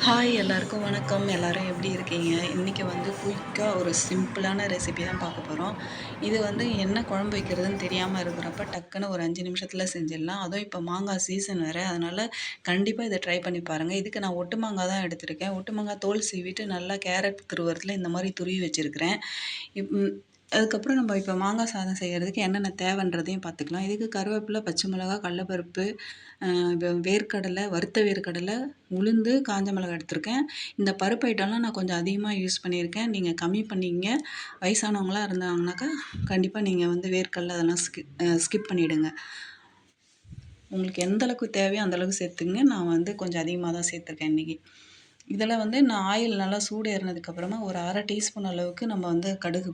Hi எல்லாருக்கும் வணக்கம். எல்லாரும் எப்படி இருக்கீங்க? இன்றைக்கி வந்து குயிக்காக ஒரு சிம்பிளான ரெசிபி தான் பார்க்க போகிறோம். இது வந்து என்ன குழம்பு வைக்கிறதுன்னு தெரியாமல் இருக்கிறப்ப டக்குன்னு ஒரு 5 நிமிஷத்தில் செஞ்சிடலாம். அதுவும் இப்போ மாங்காய் சீசன் வேறு, அதனால் கண்டிப்பாக இதை ட்ரை பண்ணி பாருங்கள். இதுக்கு நான் ஒட்டு மாங்காய் தான் எடுத்திருக்கேன். ஒட்டு மாங்காய் தோல் சீவிட்டு நல்லா கேரட் துருவறதுல இந்த மாதிரி துருவி வச்சுருக்கிறேன். இப் அதுக்கப்புறம் நம்ம இப்போ மாங்காய் சாதம் செய்கிறதுக்கு என்னென்ன தேவைன்றதையும் பார்த்துக்கலாம். இதுக்கு கருவேப்பிலை, பச்சை மிளகா, கடலப்பருப்பு, வேர்க்கடலை, வறுத்த வேர்க்கடலை, உளுந்து, காஞ்ச மிளகாய் எடுத்திருக்கேன். இந்த பருப்பு ஐட்டம்லாம் நான் கொஞ்சம் அதிகமாக யூஸ் பண்ணியிருக்கேன். நீங்கள் கம்மி பண்ணிக்கங்க. வயசானவங்களாம் இருந்தாங்கனாக்கா கண்டிப்பாக நீங்கள் வந்து வேர்க்கடலை அதெல்லாம் ஸ்கிப் பண்ணிவிடுங்க. உங்களுக்கு எந்த அளவுக்கு தேவையோ அந்தளவுக்கு சேர்த்துங்க. நான் வந்து கொஞ்சம் அதிகமாக தான் சேர்த்துருக்கேன் இன்றைக்கி. இதில் வந்து நான் ஆயில் நல்லா சூடு ஏறினதுக்கப்புறமா ஒரு 1/2 டீஸ்பூன் அளவுக்கு நம்ம வந்து கடுகு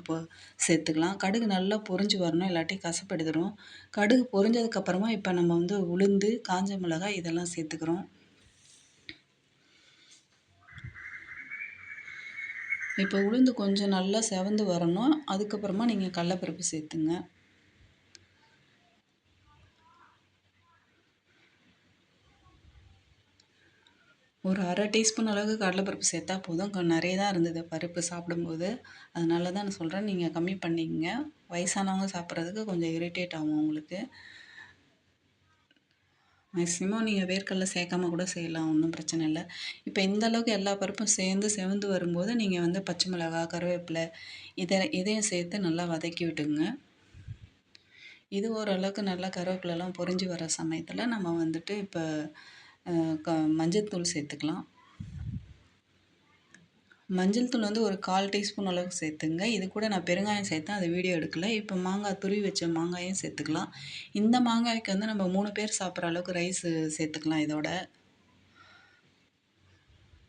சேர்த்துக்கலாம். கடுகு நல்லா பொரிஞ்சு வரணும், இல்லாட்டி கசப்பு எடுத்துடும். கடுகு பொரிஞ்சதுக்கப்புறமா இப்போ நம்ம வந்து உளுந்து, காஞ்ச மிளகாய் இதெல்லாம் சேர்த்துக்கிறோம். இப்போ உளுந்து கொஞ்சம் நல்லா செவந்து வரணும். அதுக்கப்புறமா நீங்கள் கடலப்பருப்பு சேர்த்துங்க. ஒரு 1/2 டீஸ்பூன் அளவுக்கு கடலைப்பருப்பு சேர்த்தா போதும். நிறைய தான் இருந்தது பருப்பு சாப்பிடும்போது. அதனால தான் நான் சொல்கிறேன், நீங்கள் கம்மி பண்ணிக்கங்க. வயசானவங்க சாப்பிட்றதுக்கு கொஞ்சம் இரிட்டேட் ஆகும் உங்களுக்கு. மேக்ஸிமம் நீங்கள் வேர்க்கடலை சேர்க்காம கூட செய்யலாம், ஒன்றும் பிரச்சனை இல்லை. இப்போ இந்த அளவுக்கு எல்லா பருப்பும் சேர்ந்து செவந்து வரும்போது நீங்கள் வந்து பச்சை மிளகாய், கருவேப்பிலை இதையும் சேர்த்து நல்லா வதக்கி விட்டுங்க. இது ஓரளவுக்கு நல்லா கருவேப்பிலெலாம் பொரிஞ்சு வர சமயத்தில் நம்ம வந்துட்டு இப்போ மஞ்சள் தூள் சேர்த்துக்கலாம். மஞ்சள் தூள் வந்து ஒரு 1/4 டீஸ்பூன் அளவுக்கு சேர்த்துங்க. இது கூட நான் பெருங்காயம் சேர்த்தேன், அது வீடியோ எடுக்கல. இப்போ மாங்காய் துருவி வச்ச மாங்காயும் சேர்த்துக்கலாம். இந்த மாங்காய்க்கு வந்து நம்ம 3 பேர் சாப்பிட்ற அளவுக்கு ரைஸு சேர்த்துக்கலாம் இதோட.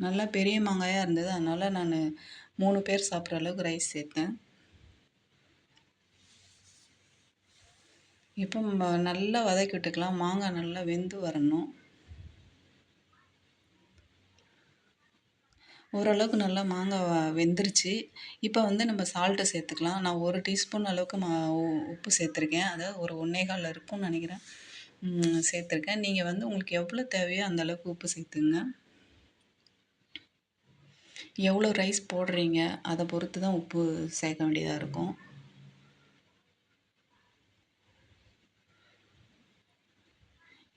நல்லா பெரிய மாங்காயாக இருந்தது, அதனால் நான் 3 பேர் சாப்பிட்ற அளவுக்கு ரைஸ் சேர்த்தேன். இப்போ நல்லா வதக்கி விட்டுக்கலாம். மாங்காய் நல்லா வெந்து வரணும். ஓரளவுக்கு நல்லா மாங்காய் வெந்துருச்சு. இப்போ வந்து நம்ம சால்ட்டை சேர்த்துக்கலாம். நான் 1 டீஸ்பூன் அளவுக்கு உப்பு சேர்த்துருக்கேன். அதாவது ஒரு 1 1/4 இருக்கும்னு நினைக்கிறேன். சேர்த்துருக்கேன். நீங்கள் வந்து உங்களுக்கு எவ்வளோ தேவையோ அந்த அளவுக்கு உப்பு சேர்த்துங்க. எவ்வளோ ரைஸ் போடுறீங்க அதை பொறுத்து தான் உப்பு சேர்க்க வேண்டியதாக இருக்கும்.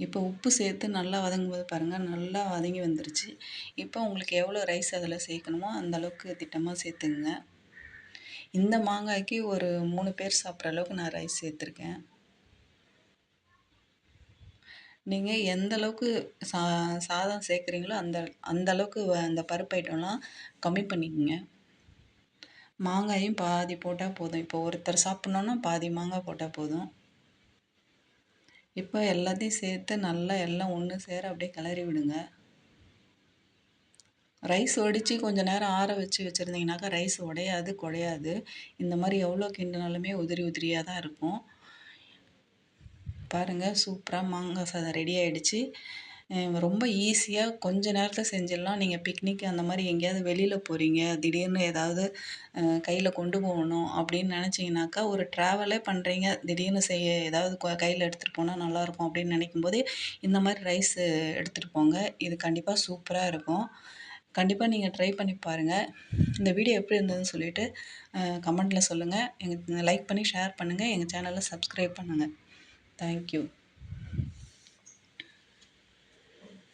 இப்போ உப்பு சேர்த்து நல்லா வதங்கும்போது பாருங்கள், நல்லா வதங்கி வந்துருச்சு. இப்போ உங்களுக்கு எவ்வளோ ரைஸ் அதில் சேர்க்கணுமோ அந்த அளவுக்கு திட்டமாக சேர்த்துங்க. இந்த மாங்காய்க்கு ஒரு 3 பேர் சாப்பிட்ற அளவுக்கு நான் ரைஸ் சேர்த்துருக்கேன். நீங்கள் எந்த அளவுக்கு சாதம் சேர்க்குறீங்களோ அந்த அளவுக்கு அந்த பருப்பு ஐட்டம்லாம் கம்மி பண்ணிக்கோங்க. மாங்காயும் பாதி போட்டால் போதும். இப்போ ஒருத்தர் சாப்பிட்ணுன்னா பாதி மாங்காய் போட்டால் போதும். இப்போ எல்லாத்தையும் சேர்த்து நல்லா எல்லாம் ஒன்று சேர அப்படியே கிளறி விடுங்க. ரைஸ் வடித்து கொஞ்சம் நேரம் ஆற வச்சுருந்தீங்கனாக்கா ரைஸ் உடையாது, குழையாது. இந்த மாதிரி எவ்வளோ கிண்டினாலுமே உதிரி உதிரியாக தான் இருக்கும். பாருங்கள், சூப்பராக மாங்காய் சாதம் ரெடி ஆகிடுச்சு. ரொம்ப ஈஸியாக கொஞ்ச நேரத்தில் செஞ்சிடலாம். நீங்கள் பிக்னிக் அந்த மாதிரி எங்கேயாவது வெளியில் போகிறீங்க, திடீர்னு ஏதாவது கையில் கொண்டு போகணும் அப்படின்னு நினச்சிங்கனாக்கா, ஒரு ட்ராவலே பண்ணுறீங்க, திடீர்னு ஏதாவது கையில் எடுத்துகிட்டு போனால் நல்லாயிருக்கும் அப்படின்னு நினைக்கும்போது இந்த மாதிரி ரைஸ் எடுத்துகிட்டு போங்க. இது கண்டிப்பாக சூப்பராக இருக்கும். கண்டிப்பாக நீங்கள் ட்ரை பண்ணி பாருங்கள். இந்த வீடியோ எப்படி இருந்ததுன்னு சொல்லிவிட்டு கமெண்ட்டில் சொல்லுங்கள். லைக் பண்ணி ஷேர் பண்ணுங்கள். எங்கள் சேனலை சப்ஸ்கிரைப் பண்ணுங்கள். தேங்க்யூ.